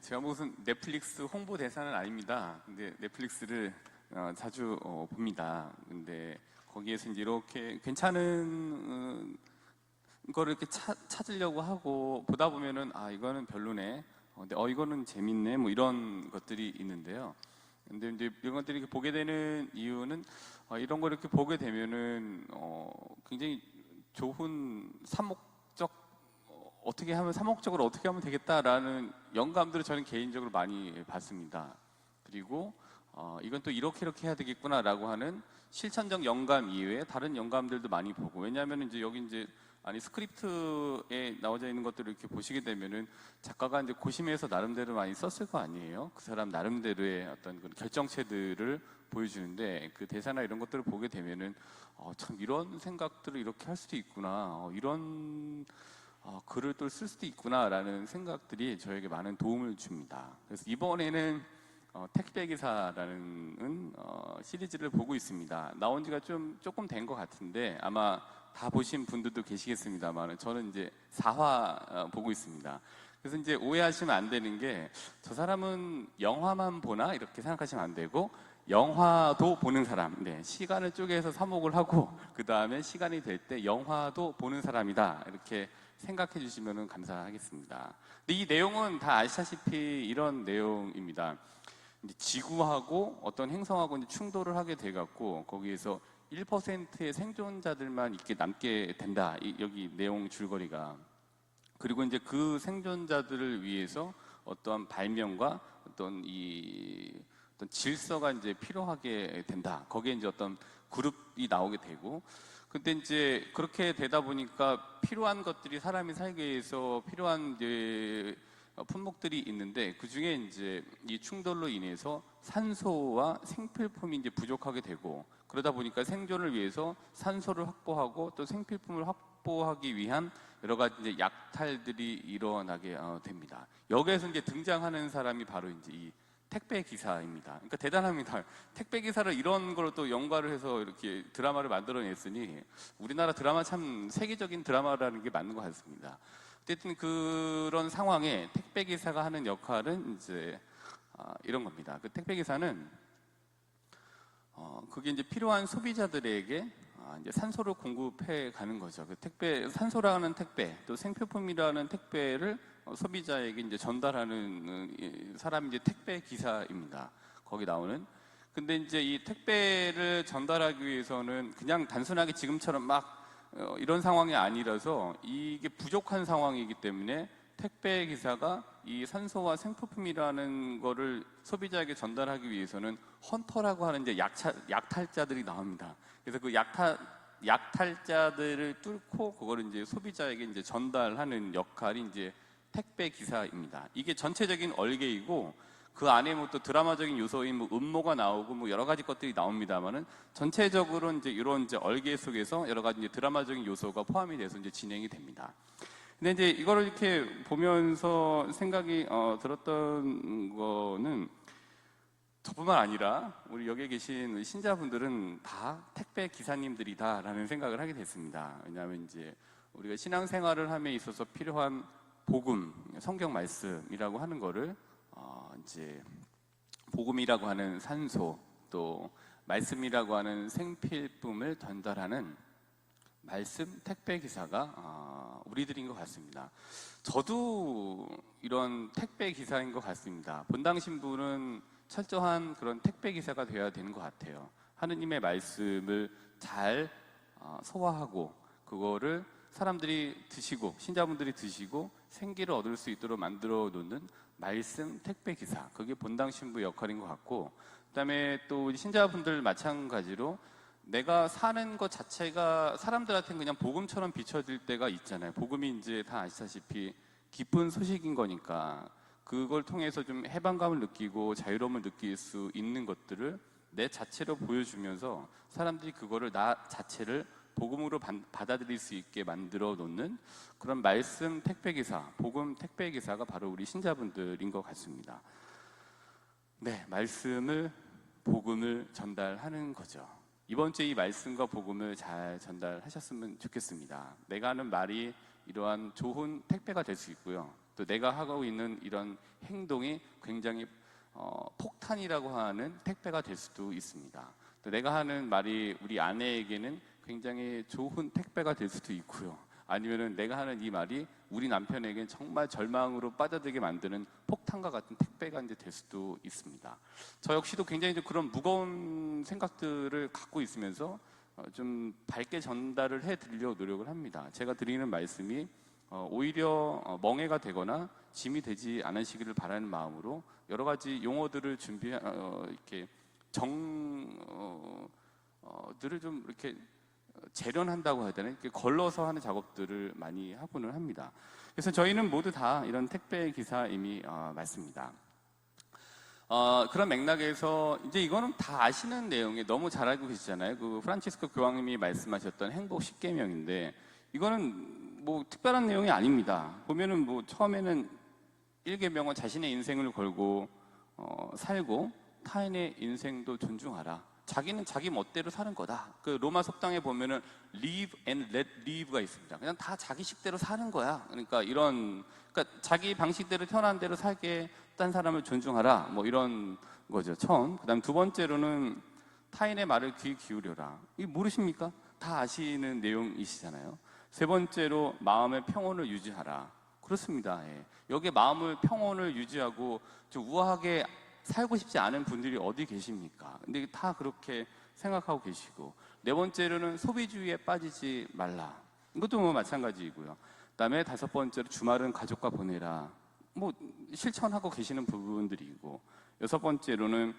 제가 무슨 넷플릭스 홍보 대사는 아닙니다. 근데 넷플릭스를 자주 봅니다. 근데 거기에서 이제 이렇게 괜찮은 거를 이렇게 찾으려고 하고 보다 보면은 이거는 별로네. 근데 이거는 재밌네. 뭐 이런 것들이 있는데요. 근데 이제 이런 것들이 이렇게 보게 되는 이유는 이런 걸 이렇게 보게 되면은 굉장히 좋은 어떻게 하면 사목적으로 어떻게 하면 되겠다라는 영감들을 저는 개인적으로 많이 받습니다. 그리고 이건 또 이렇게 해야 되겠구나라고 하는 실천적 영감 이외에 다른 영감들도 많이 보고, 왜냐하면 이제 여기 이제 스크립트에 나와져 있는 것들을 이렇게 보시게 되면은 작가가 이제 고심해서 나름대로 많이 썼을 거 아니에요. 그 사람 나름대로의 어떤 그런 결정체들을 보여주는데, 그 대사나 이런 것들을 보게 되면은 참 이런 생각들을 이렇게 할 수도 있구나, 이런 글을 또 쓸 수도 있구나라는 생각들이 저에게 많은 도움을 줍니다. 그래서 이번에는 택배기사라는 시리즈를 보고 있습니다. 나온 지가 조금 된 것 같은데 아마 다 보신 분들도 계시겠습니다만, 저는 이제 4화 보고 있습니다. 그래서 이제 오해하시면 안 되는 게, 저 사람은 영화만 보나 이렇게 생각하시면 안 되고, 영화도 보는 사람, 시간을 쪼개서 사목을 하고 그 다음에 시간이 될 때 영화도 보는 사람이다, 이렇게 생각해 주시면 감사하겠습니다. 근데 이 내용은 다 아시다시피 이런 내용입니다. 이제 지구하고 어떤 행성하고 이제 충돌을 하게 돼 갖고 거기에서 1%의 생존자들만 있게 남게 된다. 여기 내용 줄거리가. 그리고 이제 그 생존자들을 위해서 어떠한 발명과 어떤 질서가 이제 필요하게 된다. 거기에 이제 어떤 그룹이 나오게 되고, 근데 이제 그렇게 되다 보니까 필요한 것들이, 사람이 살기 위해서 필요한 이제 품목들이 있는데, 그 중에 이제 이 충돌로 인해서 산소와 생필품이 이제 부족하게 되고, 그러다 보니까 생존을 위해서 산소를 확보하고 또 생필품을 확보하기 위한 여러 가지 이제 약탈들이 일어나게 됩니다. 여기에서 이제 등장하는 사람이 바로 이제 이 택배 기사입니다. 그러니까 대단합니다. 택배 기사를 이런 걸로 또 연관을 해서 이렇게 드라마를 만들어냈으니 우리나라 드라마 참 세계적인 드라마라는 게 맞는 것 같습니다. 어쨌든 그런 상황에 택배 기사가 하는 역할은 이제 이런 겁니다. 그 택배 기사는 그게 이제 필요한 소비자들에게 이제 산소를 공급해 가는 거죠. 그 산소라는 택배, 또 생필품이라는 택배를 소비자에게 이제 전달하는 사람이 이제 택배 기사입니다. 거기 나오는. 근데 이제 이 택배를 전달하기 위해서는 그냥 단순하게 지금처럼 막 이런 상황이 아니라서 이게 부족한 상황이기 때문에 택배 기사가 이 산소와 생필품이라는 거를 소비자에게 전달하기 위해서는 헌터라고 하는 이제 약탈자들이 나옵니다. 그래서 그 약탈자들을 뚫고 그거를 이제 소비자에게 이제 전달하는 역할이 이제 택배 기사입니다. 이게 전체적인 얼개이고, 그 안에 뭐 또 드라마적인 요소인 뭐 음모가 나오고 뭐 여러 가지 것들이 나옵니다만은, 전체적으로 이제 이런 이제 얼개 속에서 여러 가지 이제 드라마적인 요소가 포함이 돼서 이제 진행이 됩니다. 근데 이제 이거를 이렇게 보면서 생각이 들었던 거는, 저뿐만 아니라 우리 여기에 계신 신자분들은 다 택배 기사님들이다라는 생각을 하게 됐습니다. 왜냐하면 이제 우리가 신앙생활을 함에 있어서 필요한 복음, 성경 말씀이라고 하는 거를 이제 복음이라고 하는 산소, 또 말씀이라고 하는 생필품을 전달하는 말씀 택배 기사가 우리들인 것 같습니다. 저도 이런 택배 기사인 것 같습니다. 본당 신부는 철저한 그런 택배 기사가 되어야 되는 것 같아요. 하느님의 말씀을 잘 소화하고 그거를 사람들이 드시고, 신자분들이 드시고 생기를 얻을 수 있도록 만들어 놓는 말씀 택배 기사, 그게 본당 신부 역할인 것 같고, 그다음에 또 신자분들 마찬가지로 내가 사는 것 자체가 사람들한테는 그냥 복음처럼 비춰질 때가 있잖아요. 복음이 이제 다 아시다시피 기쁜 소식인 거니까, 그걸 통해서 좀 해방감을 느끼고 자유로움을 느낄 수 있는 것들을 내 자체로 보여주면서 사람들이 그거를 나 자체를 복음으로 받아들일 수 있게 만들어 놓는 그런 말씀 택배기사, 복음 택배기사가 바로 우리 신자분들인 것 같습니다. 네, 말씀을, 복음을 전달하는 거죠. 이번 주에 이 말씀과 복음을 잘 전달하셨으면 좋겠습니다. 내가 하는 말이 이러한 좋은 택배가 될 수 있고요. 또 내가 하고 있는 이런 행동이 굉장히 폭탄이라고 하는 택배가 될 수도 있습니다. 또 내가 하는 말이 우리 아내에게는 굉장히 좋은 택배가 될 수도 있고요. 아니면은 내가 하는 이 말이 우리 남편에게는 정말 절망으로 빠져들게 만드는 폭탄과 같은 택배가 이제 될 수도 있습니다. 저 역시도 굉장히 좀 그런 무거운 생각들을 갖고 있으면서 좀 밝게 전달을 해드리려고 노력을 합니다. 제가 드리는 말씀이 오히려 멍해가 되거나 짐이 되지 않으시기를 바라는 마음으로 여러 가지 용어들을 이렇게 들을 좀 이렇게 재련한다고 해야 되나? 이렇게 걸러서 하는 작업들을 많이 하고는 합니다. 그래서 저희는 모두 다 이런 택배 기사임이 맞습니다. 그런 맥락에서 이제 이거는 다 아시는 내용에 너무 잘 알고 계시잖아요. 그 프란치스코 교황님이 말씀하셨던 행복 10계명인데 이거는 뭐 특별한 내용이 아닙니다. 보면은 뭐 처음에는 1계명은 자신의 인생을 걸고 살고 타인의 인생도 존중하라. 자기는 자기 멋대로 사는 거다. 그 로마 속당에 보면은 live and let live가 있습니다. 그냥 다 자기 식대로 사는 거야. 그러니까 자기 방식대로 태어난 대로 살게 딴 사람을 존중하라. 뭐 이런 거죠. 처음. 그다음 두 번째로는 타인의 말을 귀 기울여라. 이거 모르십니까? 다 아시는 내용이시잖아요. 세 번째로 마음의 평온을 유지하라. 그렇습니다. 예. 여기에 마음의 평온을 유지하고 좀 우아하게 살고 싶지 않은 분들이 어디 계십니까? 근데 다 그렇게 생각하고 계시고, 네 번째로는 소비주의에 빠지지 말라. 이것도 뭐 마찬가지이고요. 그다음에 다섯 번째로 주말은 가족과 보내라. 뭐 실천하고 계시는 부분들이고, 여섯 번째로는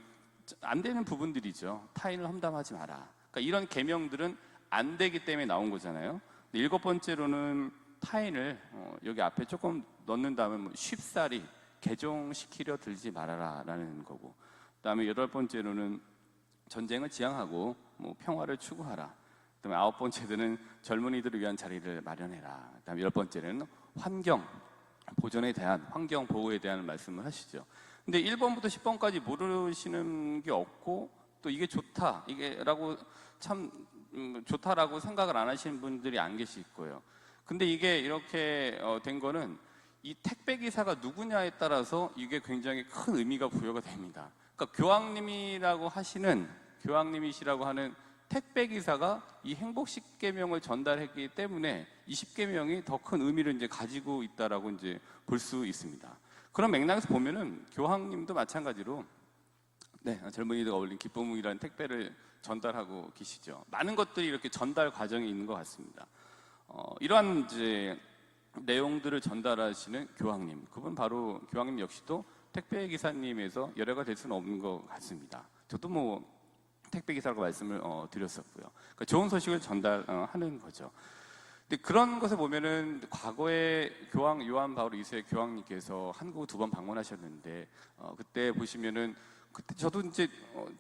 안 되는 부분들이죠. 타인을 험담하지 마라. 그러니까 이런 계명들은 안 되기 때문에 나온 거잖아요. 일곱 번째로는 타인을 여기 앞에 조금 넣는다면 뭐 쉽사리 개종시키려 들지 말아라 라는 거고, 그 다음에 여덟 번째로는 전쟁을 지향하고 뭐 평화를 추구하라. 그 다음에 아홉 번째로는 젊은이들을 위한 자리를 마련해라. 그 다음에 열 번째는 환경 보존에 대한, 환경 보호에 대한 말씀을 하시죠. 근데 1번부터 10번까지 모르시는 게 없고, 또 이게 좋다, 이게라고 참 좋다라고 생각을 안 하시는 분들이 안 계실 거예요. 근데 이게 이렇게 된 거는 이 택배 기사가 누구냐에 따라서 이게 굉장히 큰 의미가 부여가 됩니다. 그러니까 교황님이시라고 하는 택배 기사가 이 행복 10계명을 전달했기 때문에 이 10계명이 더 큰 의미를 이제 가지고 있다라고 이제 볼 수 있습니다. 그런 맥락에서 보면은 교황님도 마찬가지로 젊은이들과 어울린 기쁨이라는 택배를 전달하고 계시죠. 많은 것들이 이렇게 전달 과정에 있는 것 같습니다. 이러한 이제 내용들을 전달하시는 교황님, 그분 바로 교황님 역시도 택배 기사님에서 열애가 될 수는 없는 것 같습니다. 저도 뭐 택배 기사라고 말씀을 드렸었고요. 그러니까 좋은 소식을 전달하는 거죠. 근데 그런 것을 보면은 과거에 교황 요한 바울 2세 교황님께서 한국을 2번 방문하셨는데 그때 보시면은 그때 저도 이제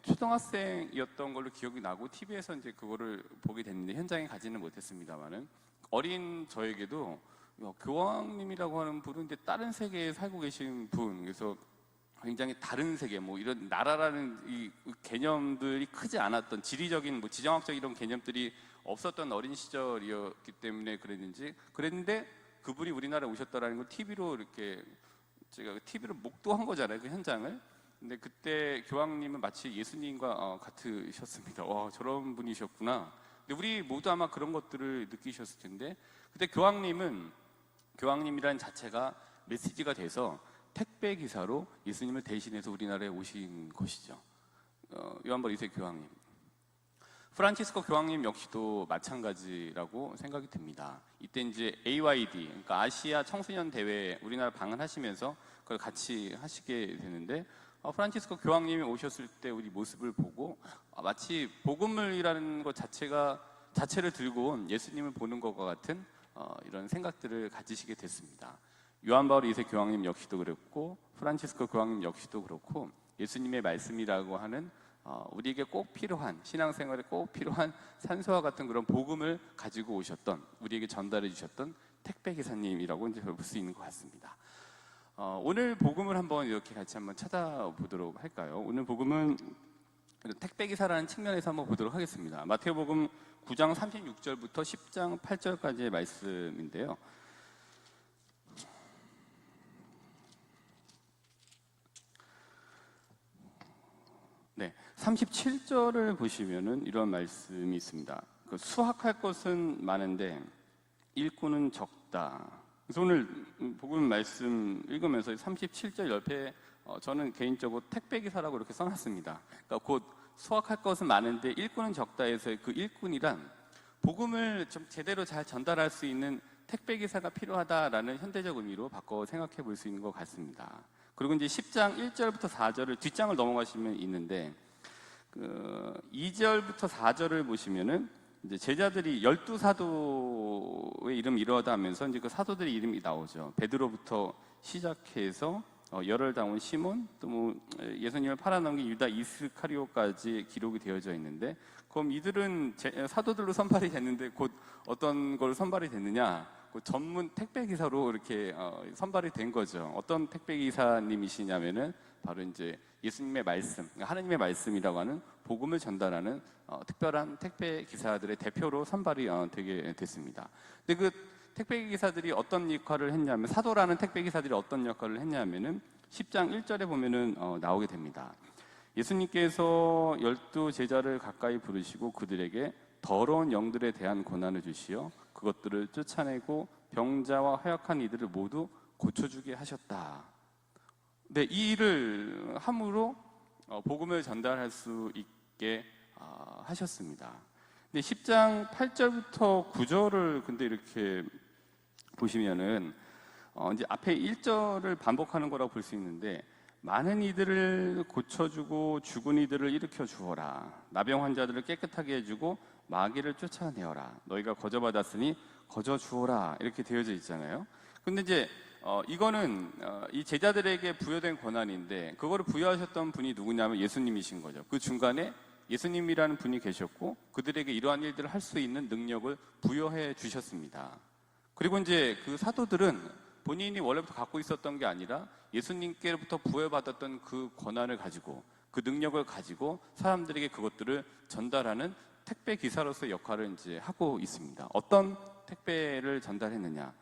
초등학생이었던 걸로 기억이 나고 TV에서 이제 그거를 보게 됐는데 현장에 가지는 못했습니다만은 어린 저에게도 교황님이라고 하는 분은 이제 다른 세계에 살고 계신 분, 그래서 굉장히 다른 세계, 뭐 이런 나라라는 이 개념들이 크지 않았던 지리적인, 뭐 지정학적 이런 개념들이 없었던 어린 시절이었기 때문에 그랬는데 그분이 우리나라에 오셨다라는 걸 TV로 이렇게 제가 TV로 목도한 거잖아요, 그 현장을. 근데 그때 교황님은 마치 예수님과 같으셨습니다. 와, 저런 분이셨구나. 근데 우리 모두 아마 그런 것들을 느끼셨을 텐데, 그때 교황님이라는 자체가 메시지가 돼서 택배 기사로 예수님을 대신해서 우리나라에 오신 것이죠. 요한바울 2세 교황님. 프란치스코 교황님 역시도 마찬가지라고 생각이 듭니다. 이때 이제 AYD, 그러니까 아시아 청소년 대회에 우리나라 방문하시면서 그걸 같이 하시게 되는데, 프란치스코 교황님이 오셨을 때 우리 모습을 보고 마치 복음을이라는 것 자체를 들고 온 예수님을 보는 것과 같은 이런 생각들을 가지시게 됐습니다. 요한바울 2세 교황님 역시도 그랬고, 프란치스코 교황님 역시도 그렇고, 예수님의 말씀이라고 하는 우리에게 꼭 필요한, 신앙생활에 꼭 필요한 산소와 같은 그런 복음을 가지고 오셨던, 우리에게 전달해 주셨던 택배 기사님이라고 이제 볼 수 있는 것 같습니다. 오늘 복음을 한번 이렇게 같이 한번 찾아보도록 할까요? 오늘 복음은 택배 기사라는 측면에서 한번 보도록 하겠습니다. 마태복음 9장 36절부터 10장 8절까지의 말씀인데요. 네, 37절을 보시면은 이런 말씀이 있습니다. 수확할 것은 많은데 일꾼은 적다. 그래서 오늘 복음 말씀 읽으면서 37절 옆에 저는 개인적으로 택배기사라고 이렇게 써놨습니다. 그러니까 곧 수확할 것은 많은데 일꾼은 적다 해서 그 일꾼이란 복음을 좀 제대로 잘 전달할 수 있는 택배기사가 필요하다라는 현대적 의미로 바꿔 생각해 볼 수 있는 것 같습니다. 그리고 이제 10장 1절부터 4절을 뒷장을 넘어가시면 있는데 2절부터 4절을 보시면은 이제 제자들이 12사도의 이름 이러하다 하면서 이제 그 사도들의 이름이 나오죠. 베드로부터 시작해서 열흘다운 시몬, 또 뭐 예수님을 팔아넘긴 유다 이스카리오까지 기록이 되어져 있는데, 그럼 이들은 사도들로 선발이 됐는데 곧 어떤 걸 선발이 됐느냐? 그 전문 택배 기사로 이렇게 선발이 된 거죠. 어떤 택배 기사님이시냐면은 바로 이제 예수님의 말씀, 하느님의 말씀이라고 하는 복음을 전달하는 특별한 택배 기사들의 대표로 선발이 되게 됐습니다. 근데 그 택배 기사들이 어떤 역할을 했냐면, 사도라는 택배 기사들이 어떤 역할을 했냐면은 10장 1절에 보면은 나오게 됩니다. 예수님께서 12 제자를 가까이 부르시고 그들에게 더러운 영들에 대한 권한을 주시어 그것들을 쫓아내고 병자와 허약한 이들을 모두 고쳐주게 하셨다. 네, 이 일을 함으로 복음을 전달할 수 있게 하셨습니다. 근데 10장 8절부터 9절을 근데 이렇게 보시면은 이제 앞에 1절을 반복하는 거라고 볼 수 있는데, 많은 이들을 고쳐주고 죽은 이들을 일으켜 주어라. 나병 환자들을 깨끗하게 해주고 마귀를 쫓아내어라. 너희가 거저받았으니 거저 주어라. 이렇게 되어져 있잖아요. 근데 이제 이거는 이 제자들에게 부여된 권한인데, 그거를 부여하셨던 분이 누구냐면 예수님이신 거죠. 그 중간에 예수님이라는 분이 계셨고 그들에게 이러한 일들을 할 수 있는 능력을 부여해 주셨습니다. 그리고 이제 그 사도들은 본인이 원래부터 갖고 있었던 게 아니라 예수님께로부터 부여받았던 그 권한을 가지고, 그 능력을 가지고 사람들에게 그것들을 전달하는 택배 기사로서의 역할을 이제 하고 있습니다. 어떤 택배를 전달했느냐?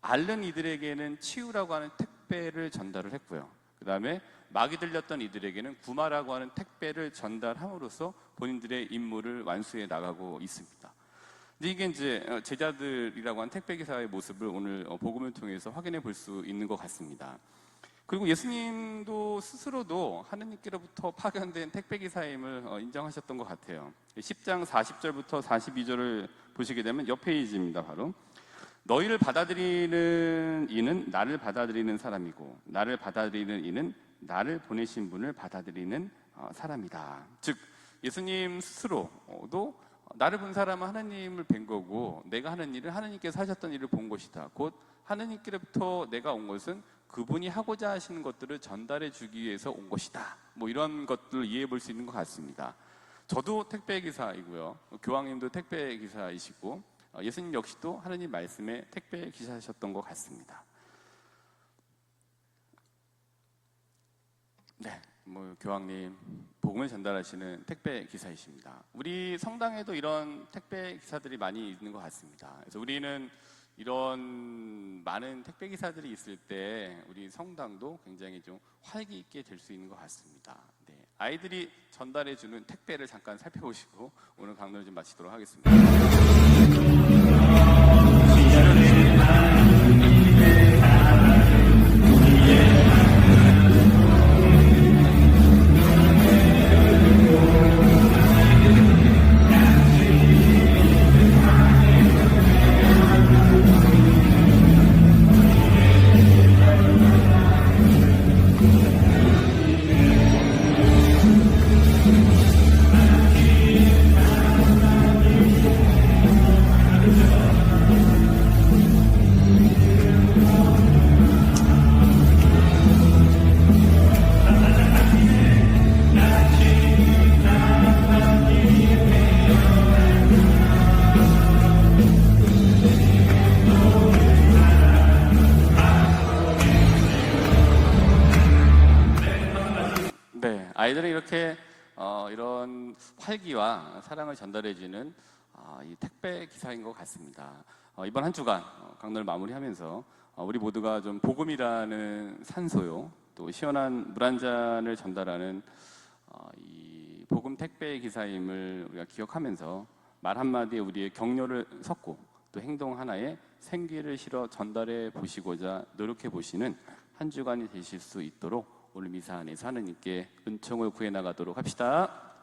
앓는 이들에게는 치유라고 하는 택배를 전달을 했고요. 그 다음에 마귀 들렸던 이들에게는 구마라고 하는 택배를 전달함으로써 본인들의 임무를 완수해 나가고 있습니다. 근데 이게 이제 제자들이라고 하는 택배 기사의 모습을 오늘 복음을 통해서 확인해 볼 수 있는 것 같습니다. 그리고 예수님도 스스로도 하느님께로부터 파견된 택배 기사임을 인정하셨던 것 같아요. 10장 40절부터 42절을 보시게 되면 옆 페이지입니다. 바로 너희를 받아들이는 이는 나를 받아들이는 사람이고 나를 받아들이는 이는 나를 보내신 분을 받아들이는 사람이다. 즉 예수님 스스로도 나를 본 사람은 하나님을 뵌 거고, 내가 하는 일은 하나님께서 하셨던 일을 본 것이다. 곧 하나님께로부터 내가 온 것은 그분이 하고자 하시는 것들을 전달해 주기 위해서 온 것이다. 뭐 이런 것들을 이해해 볼 수 있는 것 같습니다. 저도 택배 기사이고요, 교황님도 택배 기사이시고, 예수님 역시도 하나님 말씀의 택배 기사셨던 것 같습니다. 네, 뭐 교황님 복음을 전달하시는 택배 기사이십니다. 우리 성당에도 이런 택배 기사들이 많이 있는 것 같습니다. 그래서 우리는 이런 많은 택배 기사들이 있을 때 우리 성당도 굉장히 좀 활기 있게 될 수 있는 것 같습니다. 네, 아이들이 전달해주는 택배를 잠깐 살펴보시고 오늘 강론을 좀 마치도록 하겠습니다. 아이들은 이렇게 이런 활기와 사랑을 전달해주는 이 택배 기사인 것 같습니다. 이번 한 주간 강론을 마무리하면서 우리 모두가 좀 복음이라는 산소요, 또 시원한 물 한 잔을 전달하는 이 복음 택배 기사임을 우리가 기억하면서 말 한마디에 우리의 격려를 섞고 또 행동 하나에 생기를 실어 전달해 보시고자 노력해 보시는 한 주간이 되실 수 있도록 오늘 미사 안에서 하나님께 은총을 구해 나가도록 합시다.